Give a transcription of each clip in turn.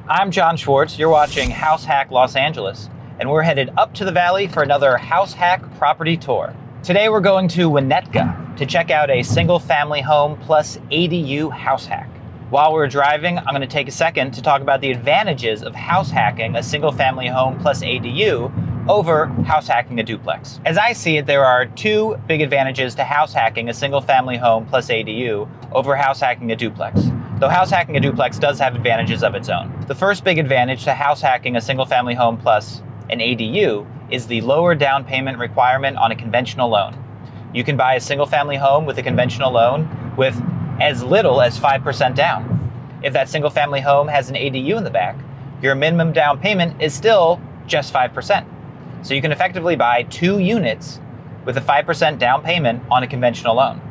I'm Jon Schwartz, you're watching House Hack Los Angeles, and we're headed up to the valley for another House Hack property tour. Today we're going to Winnetka to check out a single family home plus ADU house hack. While we're driving, I'm going to take a second to talk about the advantages of house hacking a single family home plus ADU over house hacking a duplex. As I see it, there are two big advantages to house hacking a single family home plus ADU over house hacking a duplex. Though house hacking a duplex does have advantages of its own. The first big advantage to house hacking a single family home plus an ADU is the lower down payment requirement on a conventional loan. You can buy a single family home with a conventional loan with as little as 5% down. If that single family home has an ADU in the back, your minimum down payment is still just 5%. So you can effectively buy 2 units with a 5% down payment on a conventional loan.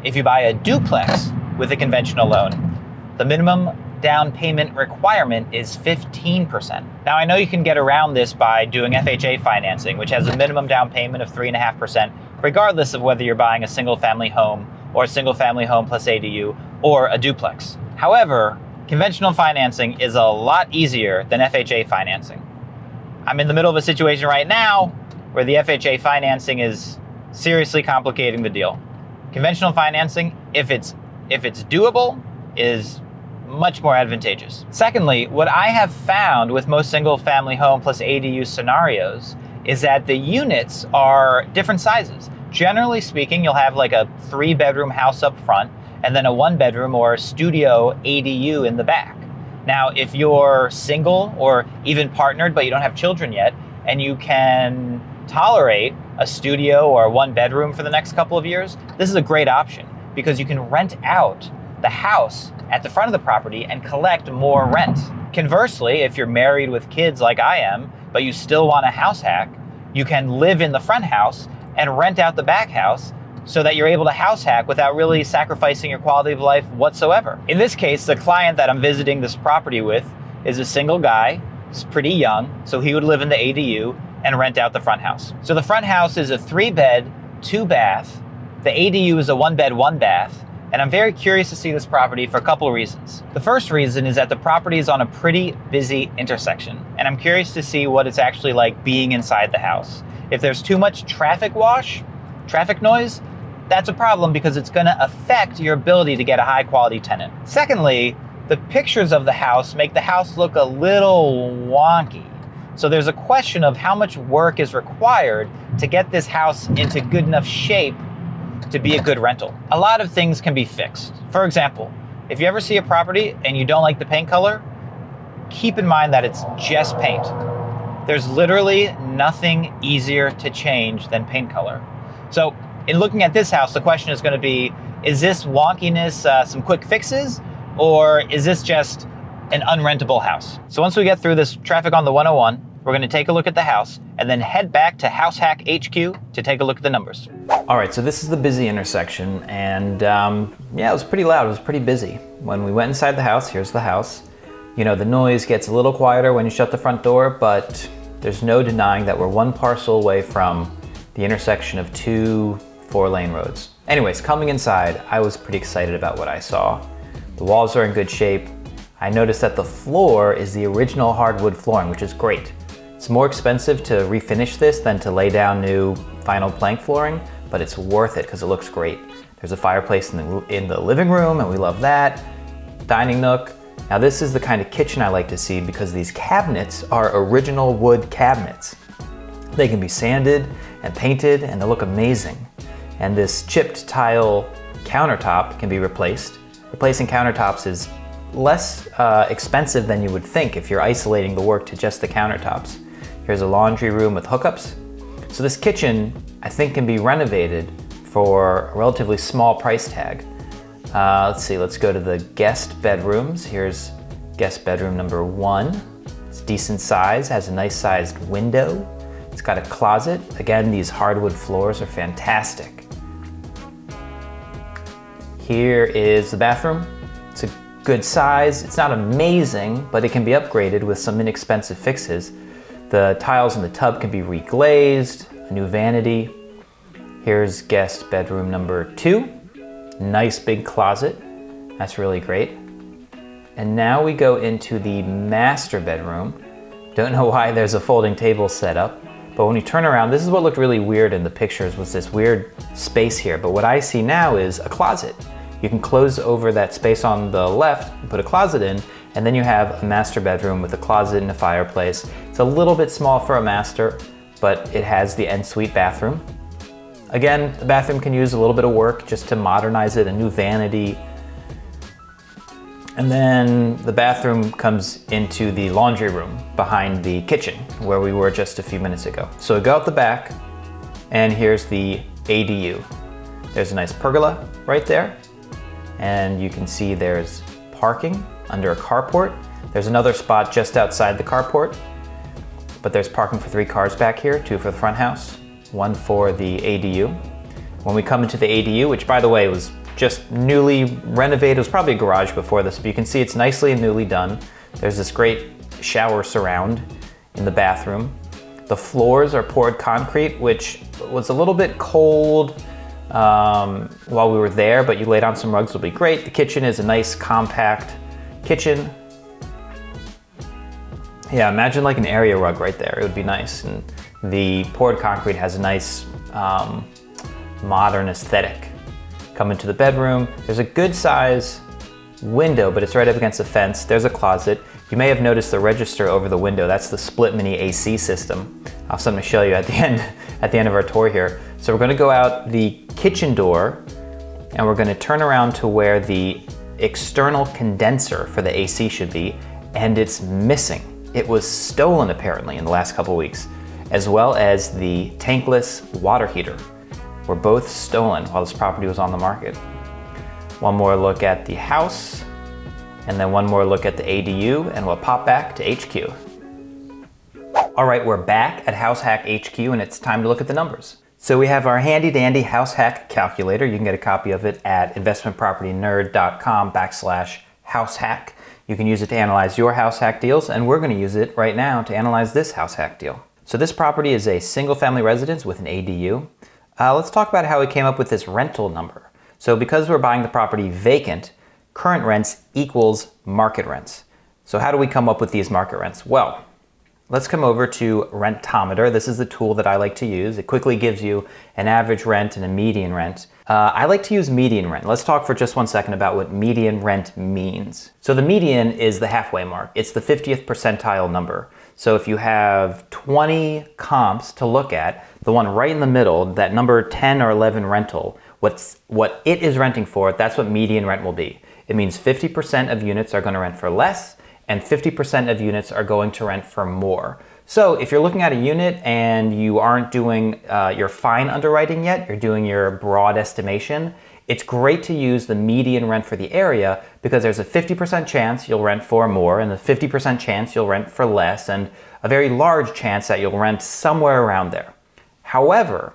If you buy a duplex with a conventional loan, the minimum down payment requirement is 15%. Now I know you can get around this by doing FHA financing, which has a minimum down payment of 3.5%, regardless of whether you're buying a single family home or a single family home plus ADU or a duplex. However, conventional financing is a lot easier than FHA financing. I'm in the middle of a situation right now where the FHA financing is seriously complicating the deal. Conventional financing, if it's doable, is much more advantageous. Secondly, what I have found with most single family home plus ADU scenarios is that the units are different sizes. Generally speaking, you'll have like a 3-bedroom house up front and then a 1-bedroom or a studio ADU in the back. Now, if you're single or even partnered, but you don't have children yet, and you can tolerate a studio or a 1-bedroom for the next couple of years, this is a great option because you can rent out the house at the front of the property and collect more rent. Conversely, if you're married with kids like I am, but you still want a house hack, you can live in the front house and rent out the back house so that you're able to house hack without really sacrificing your quality of life whatsoever. In this case, the client that I'm visiting this property with is a single guy. He's pretty young, so he would live in the ADU and rent out the front house. So the front house is a 3-bed, 2-bath. The ADU is a 1-bed, 1-bath. And I'm very curious to see this property for a couple of reasons. The first reason is that the property is on a pretty busy intersection, and I'm curious to see what it's actually like being inside the house. If there's too much traffic noise, that's a problem because it's gonna affect your ability to get a high quality tenant. Secondly, the pictures of the house make the house look a little wonky. So there's a question of how much work is required to get this house into good enough shape to be a good rental. A lot of things can be fixed. For example, if you ever see a property and you don't like the paint color, keep in mind that it's just paint. There's literally nothing easier to change than paint color. So in looking at this house, the question is going to be, is this wonkiness some quick fixes, or is this just an unrentable house? So once we get through this traffic on the 101, we're going to take a look at the house and then head back to House Hack HQ to take a look at the numbers. All right, so this is the busy intersection, and yeah, it was pretty loud. It was pretty busy. When we went inside the house, here's the house. You know, the noise gets a little quieter when you shut the front door, but there's no denying that we're one parcel away from the intersection of 2 4-lane roads. Anyways, coming inside, I was pretty excited about what I saw. The walls are in good shape. I noticed that the floor is the original hardwood flooring, which is great. It's more expensive to refinish this than to lay down new vinyl plank flooring, but it's worth it because it looks great. There's a fireplace in the living room, and we love that. Dining nook. Now this is the kind of kitchen I like to see because these cabinets are original wood cabinets. They can be sanded and painted and they look amazing. And this chipped tile countertop can be replaced. Replacing countertops is less expensive than you would think if you're isolating the work to just the countertops. Here's a laundry room with hookups. So this kitchen, I think, can be renovated for a relatively small price tag. Let's see, let's go to the guest bedrooms. Here's guest bedroom number 1. It's decent size, has a nice sized window. It's got a closet. Again, these hardwood floors are fantastic. Here is the bathroom. It's a good size. It's not amazing, but it can be upgraded with some inexpensive fixes. The tiles in the tub can be reglazed, a new vanity. Here's guest bedroom number 2. Nice big closet. That's really great. And now we go into the master bedroom. Don't know why there's a folding table set up, but when you turn around, this is what looked really weird in the pictures, was this weird space here. But what I see now is a closet. You can close over that space on the left and put a closet in, and then you have a master bedroom with a closet and a fireplace. It's a little bit small for a master, but it has the ensuite bathroom. Again, the bathroom can use a little bit of work just to modernize it, a new vanity. And then the bathroom comes into the laundry room behind the kitchen where we were just a few minutes ago. So we go out the back, and here's the ADU. There's a nice pergola right there, and you can see there's parking under a carport. There's another spot just outside the carport, but there's parking for 3 cars back here, 2 for the front house, 1 for the ADU. When we come into the ADU, which by the way was just newly renovated, it was probably a garage before this, but you can see it's nicely and newly done. There's this great shower surround in the bathroom. The floors are poured concrete, which was a little bit cold while we were there, but you lay down some rugs, it'll be great. The kitchen is a nice compact kitchen. Yeah, imagine like an area rug right there. It would be nice. And the poured concrete has a nice modern aesthetic. Come into the bedroom. There's a good size window, but it's right up against the fence. There's a closet. You may have noticed the register over the window. That's the split mini AC system. I'll have something to show you at the end of our tour here. So we're gonna go out the kitchen door, and we're gonna turn around to where the external condenser for the AC should be, and it's missing. It was stolen apparently in the last couple weeks, as well as the tankless water heater were both stolen while this property was on the market. One more look at the house, and then one more look at the ADU, and we'll pop back to HQ. All right, we're back at House Hack HQ, and it's time to look at the numbers. So we have our handy dandy house hack calculator. You can get a copy of it at investmentpropertynerd.com/househack. You can use it to analyze your house hack deals, and we're gonna use it right now to analyze this house hack deal. So this property is a single family residence with an ADU. Let's talk about how we came up with this rental number. So because we're buying the property vacant, current rents equals market rents. So how do we come up with these market rents? Well, let's come over to Rentometer. This is the tool that I like to use. It quickly gives you an average rent and a median rent. I like to use median rent. Let's talk for just 1 second about what median rent means. So the median is the halfway mark. It's the 50th percentile number. So if you have 20 comps to look at, the one right in the middle, that number 10 or 11 rental, what it is renting for, that's what median rent will be. It means 50% of units are going to rent for less, and 50% of units are going to rent for more. So if you're looking at a unit and you aren't doing your fine underwriting yet, you're doing your broad estimation, it's great to use the median rent for the area because there's a 50% chance you'll rent for more, and a 50% chance you'll rent for less, and a very large chance that you'll rent somewhere around there. However,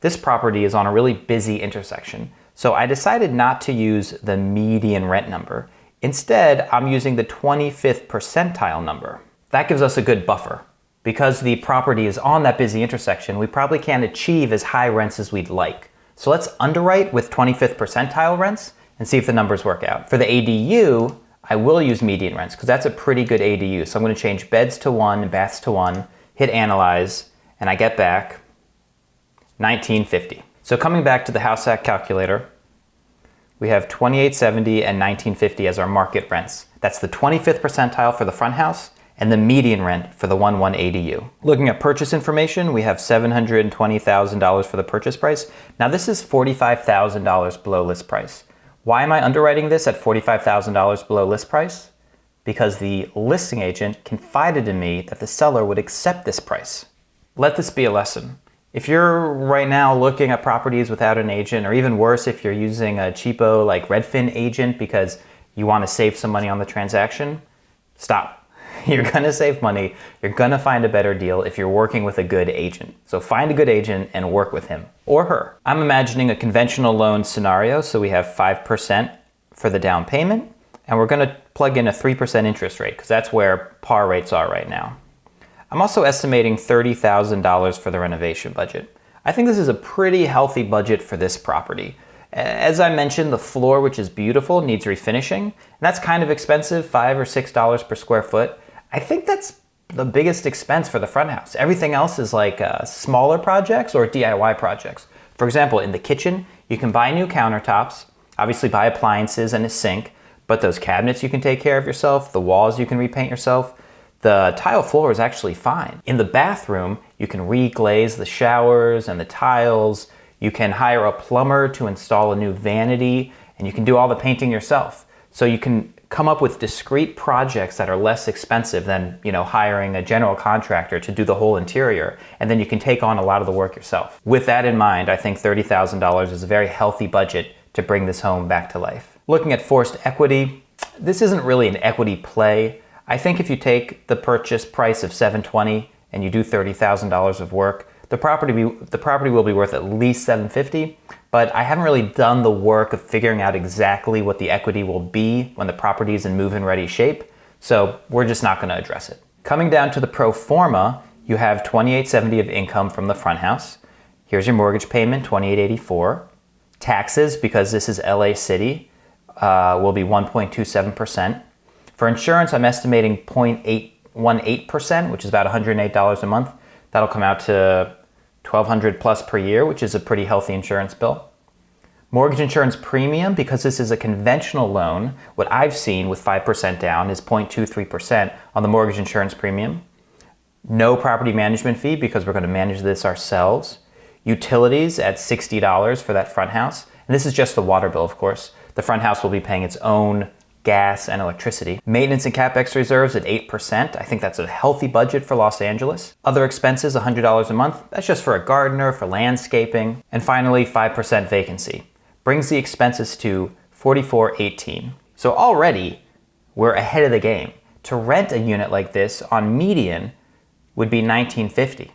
this property is on a really busy intersection, so I decided not to use the median rent number. Instead, I'm using the 25th percentile number. That gives us a good buffer. Because the property is on that busy intersection, we probably can't achieve as high rents as we'd like. So let's underwrite with 25th percentile rents and see if the numbers work out. For the ADU, I will use median rents because that's a pretty good ADU. So I'm going to change beds to 1 and baths to 1, hit analyze, and I get back 1950. So coming back to the house hack calculator, we have 2870 and 1950 as our market rents. That's the 25th percentile for the front house and the median rent for the 1-1 ADU. Looking at purchase information, we have $720,000 for the purchase price. Now this is $45,000 below list price. Why am I underwriting this at $45,000 below list price? Because the listing agent confided in me that the seller would accept this price. Let this be a lesson. If you're right now looking at properties without an agent, or even worse, if you're using a cheapo like Redfin agent because you want to save some money on the transaction, stop. You're gonna save money. You're gonna find a better deal if you're working with a good agent. So find a good agent and work with him or her. I'm imagining a conventional loan scenario. So we have 5% for the down payment, and we're gonna plug in a 3% interest rate because that's where par rates are right now. I'm also estimating $30,000 for the renovation budget. I think this is a pretty healthy budget for this property. As I mentioned, the floor, which is beautiful, needs refinishing. And that's kind of expensive, $5 or $6 per square foot. I think that's the biggest expense for the front house. Everything else is like smaller projects or DIY projects. For example, in the kitchen, you can buy new countertops, obviously buy appliances and a sink, but those cabinets you can take care of yourself, the walls you can repaint yourself. The tile floor is actually fine. In the bathroom, you can re-glaze the showers and the tiles. You can hire a plumber to install a new vanity, and you can do all the painting yourself. So you can come up with discrete projects that are less expensive than, hiring a general contractor to do the whole interior, and then you can take on a lot of the work yourself. With that in mind, I think $30,000 is a very healthy budget to bring this home back to life. Looking at forced equity, this isn't really an equity play. I think if you take the purchase price of $720,000 and you do $30,000 of work, the property will be worth at least $750,000, but I haven't really done the work of figuring out exactly what the equity will be when the property is in move-in ready shape, so we're just not going to address it. Coming down to the pro forma, you have $2,870 of income from the front house. Here's your mortgage payment, $2,884. Taxes, because this is LA City, will be 1.27%. For insurance, I'm estimating 0.818%, which is about $108 a month. That'll come out to $1,200 plus per year, which is a pretty healthy insurance bill. Mortgage insurance premium, because this is a conventional loan, what I've seen with 5% down is 0.23% on the mortgage insurance premium. No property management fee, because we're going to manage this ourselves. Utilities at $60 for that front house. And this is just the water bill, of course. The front house will be paying its own gas and electricity. Maintenance and CapEx reserves at 8%. I think that's a healthy budget for Los Angeles. Other expenses, $100 a month. That's just for a gardener, for landscaping. And finally, 5% vacancy. Brings the expenses to $44.18. So already, we're ahead of the game. To rent a unit like this on median would be $1,950.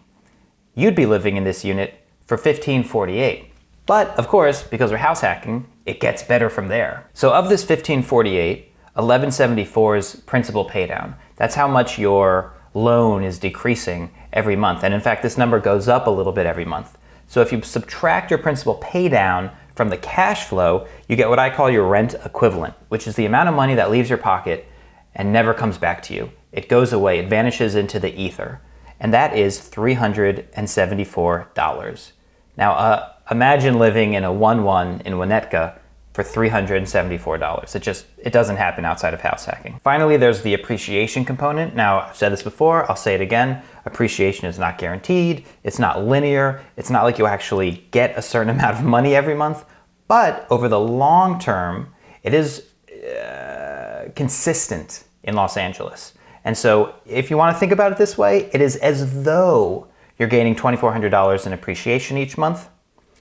You'd be living in this unit for $1,548. But of course, because we're house hacking, it gets better from there. So of this $1,548, $1,174 is principal paydown. That's how much your loan is decreasing every month. And in fact, this number goes up a little bit every month. So if you subtract your principal paydown from the cash flow, you get what I call your rent equivalent, which is the amount of money that leaves your pocket and never comes back to you. It goes away, it vanishes into the ether. And that is $374. Now, imagine living in a 1-1 in Winnetka for $374. It doesn't happen outside of house hacking. Finally, there's the appreciation component. Now, I've said this before, I'll say it again. Appreciation is not guaranteed. It's not linear. It's not like you actually get a certain amount of money every month. But over the long term, it is consistent in Los Angeles. And so if you want to think about it this way, it is as though you're gaining $2,400 in appreciation each month.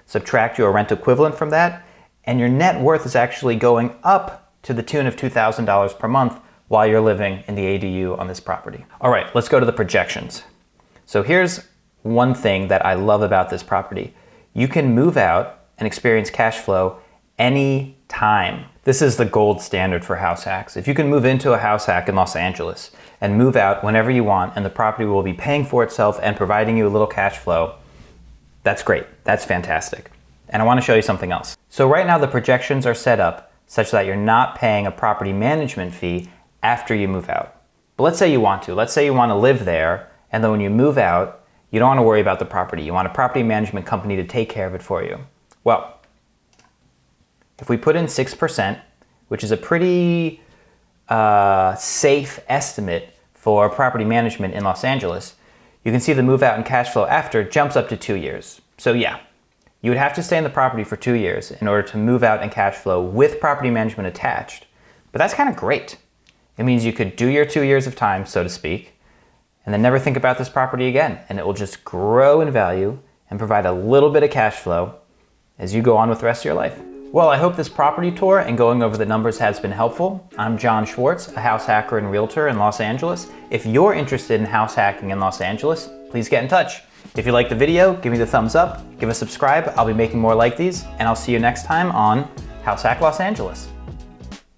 Subtract your rent equivalent from that, and your net worth is actually going up to the tune of $2,000 per month while you're living in the ADU on this property. All right, let's go to the projections. So here's one thing that I love about this property. You can move out and experience cash flow any time. This is the gold standard for house hacks. If you can move into a house hack in Los Angeles and move out whenever you want, and the property will be paying for itself and providing you a little cash flow, that's great. That's fantastic. And I want to show you something else. So right now the projections are set up such that you're not paying a property management fee after you move out. But let's say you want to. Let's say you want to live there, and then when you move out, you don't want to worry about the property. You want a property management company to take care of it for you. Well, if we put in 6%, which is a pretty safe estimate for property management in Los Angeles, you can see the move out and cash flow after jumps up to 2 years. So yeah, you would have to stay in the property for 2 years in order to move out and cash flow with property management attached. But that's kind of great. It means you could do your 2 years of time, so to speak, and then never think about this property again. And it will just grow in value and provide a little bit of cash flow as you go on with the rest of your life. Well, I hope this property tour and going over the numbers has been helpful. I'm Jon Schwartz, a house hacker and realtor in Los Angeles. If you're interested in house hacking in Los Angeles, please get in touch. If you liked the video, give me the thumbs up, give a subscribe. I'll be making more like these, and I'll see you next time on House Hack Los Angeles.